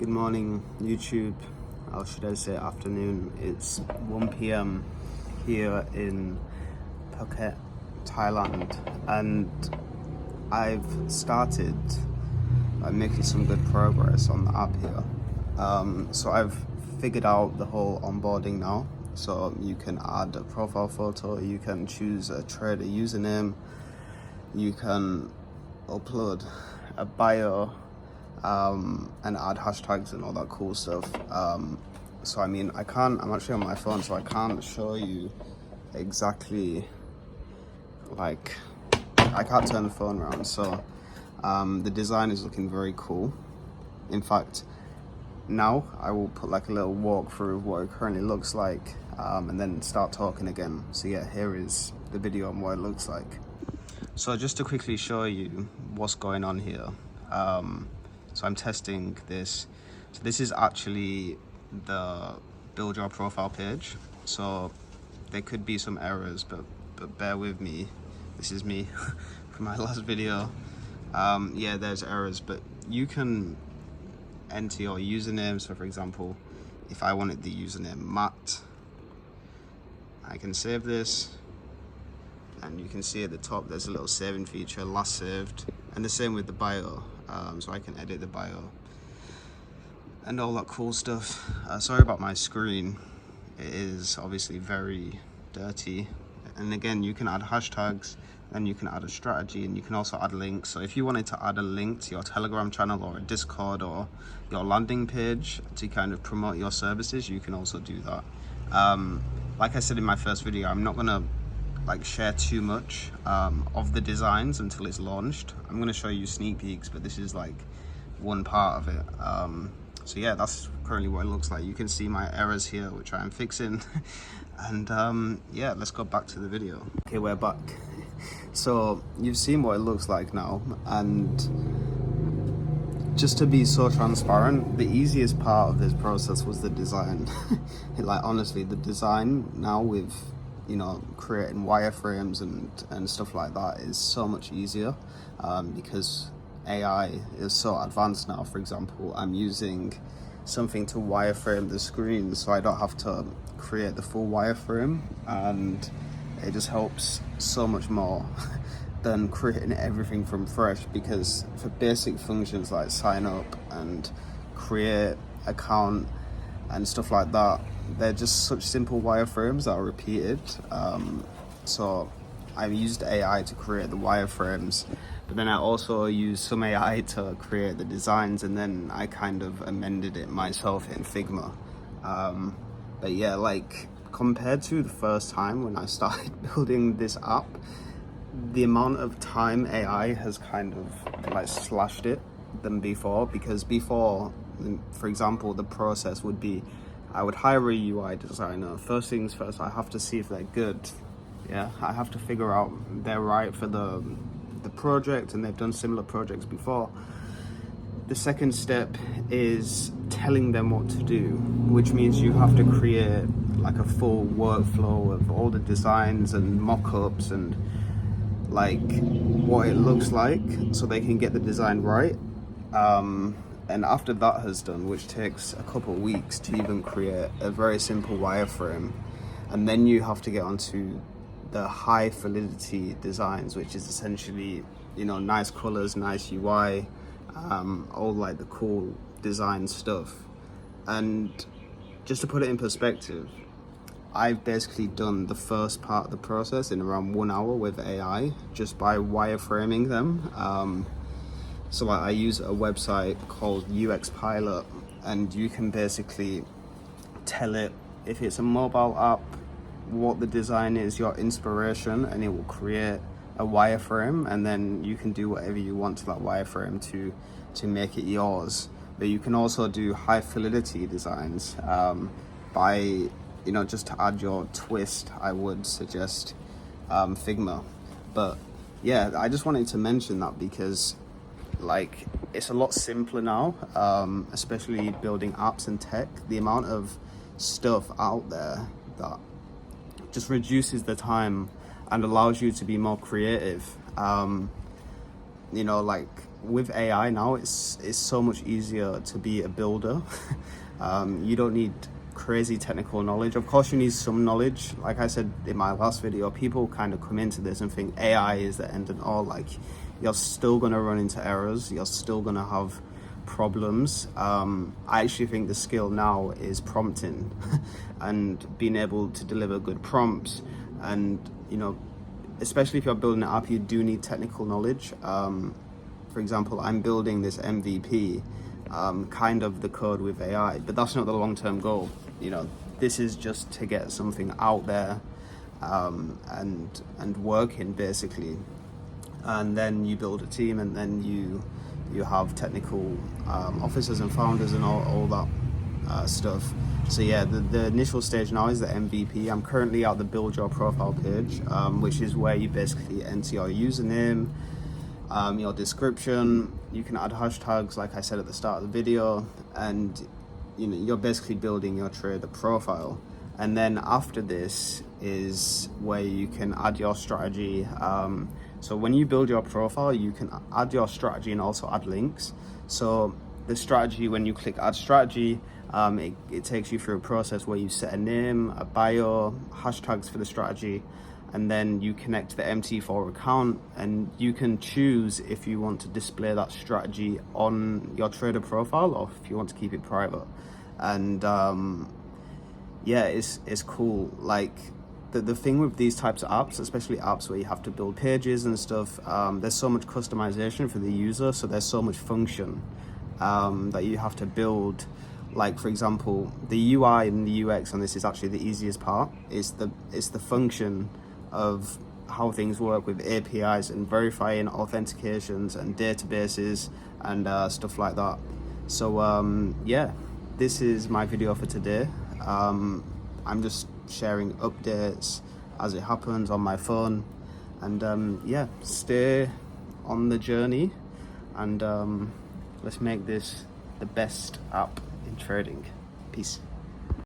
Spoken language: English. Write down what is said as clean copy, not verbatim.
Good morning, YouTube, or should I say afternoon. It's 1 p.m. here in Phuket, Thailand, and I've started making some good progress on the app here. So I've figured out the whole onboarding now. So you can add a profile photo, you can choose a Tradr username, you can upload a bio, and add hashtags and all that cool stuff. So I mean, I'm actually on my phone, so I can't show you exactly, like, I can't turn the phone around. So the design is looking very cool. In fact, now I will put like a little walkthrough of what it currently looks like, and then start talking again. So yeah, here is the video on what it looks like. So just to quickly show you what's going on here. So I'm testing this. So this is actually the build your profile page. So there could be some errors, but bear with me. This is me from my last video. Yeah, there's errors, but you can enter your username. So for example, if I wanted the username Matt, I can save this, and you can see at the top there's a little saving feature, last saved, and the same with the bio. So I can edit the bio and all that cool stuff. Sorry about my screen, it is obviously very dirty. And again, you can add hashtags, and you can add a strategy, and you can also add links. So if you wanted to add a link to your Telegram channel or a Discord or your landing page to kind of promote your services, you can also do that. Like I said in my first video, I'm not gonna share too much of the designs until it's launched. I'm going to show you sneak peeks, but this is like one part of it. So yeah, that's currently what it looks like. You can see my errors here, which I'm fixing. And yeah, let's go back to the video. Okay, we're back. So you've seen what it looks like now, and just to be so transparent, the easiest part of this process was the design. Like honestly, the design now with, you know, creating wireframes and stuff like that is so much easier, because AI is so advanced now. For example, I'm using something to wireframe the screen, so I don't have to create the full wireframe, and it just helps so much more than creating everything from fresh. Because for basic functions like sign up and create account and stuff like that, they're just such simple wireframes that are repeated. So I used AI to create the wireframes, but then I also used some AI to create the designs, and then I kind of amended it myself in Figma. But yeah, like compared to the first time when I started building this app, the amount of time AI has kind of like slashed it than before. Because before, for example, the process would be, I would hire a UI designer. First things first, I have to see if they're good. Yeah, I have to figure out they're right for the project and they've done similar projects before. The second step is telling them what to do, which means you have to create like a full workflow of all the designs and mock-ups and like what it looks like, so they can get the design right. And after that has done, which takes a couple of weeks to even create a very simple wireframe, and then you have to get onto the high validity designs, which is essentially, you know, nice colors, nice UI, all like the cool design stuff. And just to put it in perspective, I've basically done the first part of the process in around 1 hour with AI, just by wireframing them. So like, I use a website called UX Pilot, and you can basically tell it, if it's a mobile app, what the design is, your inspiration, and it will create a wireframe, and then you can do whatever you want to that wireframe to make it yours. But you can also do high validity designs by, you know, just to add your twist. I would suggest Figma. But yeah, I just wanted to mention that because like it's a lot simpler now, especially building apps and tech. The amount of stuff out there that just reduces the time and allows you to be more creative. You know, like with AI now, it's so much easier to be a builder. You don't need crazy technical knowledge. Of course you need some knowledge. Like I said in my last video, people kind of come into this and think AI is the end and all. Like, you're still going to run into errors, you're still going to have problems. I actually think the skill now is prompting and being able to deliver good prompts. And you know, especially if you're building an app, you do need technical knowledge. For example, I'm building this MVP, kind of the code with AI, but that's not the long-term goal. You know, this is just to get something out there and working basically. And then you build a team, and then you have technical officers and founders and all that stuff. So yeah, the initial stage now is the MVP. I'm currently at the build your profile page, which is where you basically enter your username, your description. You can add hashtags like I said at the start of the video, and you know, you're basically building your trader profile. And then after this is where you can add your strategy. So when you build your profile, you can add your strategy and also add links. So the strategy, when you click add strategy, it takes you through a process where you set a name, a bio, hashtags for the strategy, and then you connect to the MT4 account, and you can choose if you want to display that strategy on your trader profile or if you want to keep it private. And yeah, it's cool. Like, the thing with these types of apps, especially apps where you have to build pages and stuff, there's so much customization for the user, so there's so much function that you have to build. Like, for example, the UI and the UX, and this is actually the easiest part, is the function of how things work with APIs and verifying authentications and databases and stuff like that. So yeah, this is my video for today. I'm just sharing updates as it happens on my phone, and yeah, stay on the journey, and let's make this the best app in trading. Peace.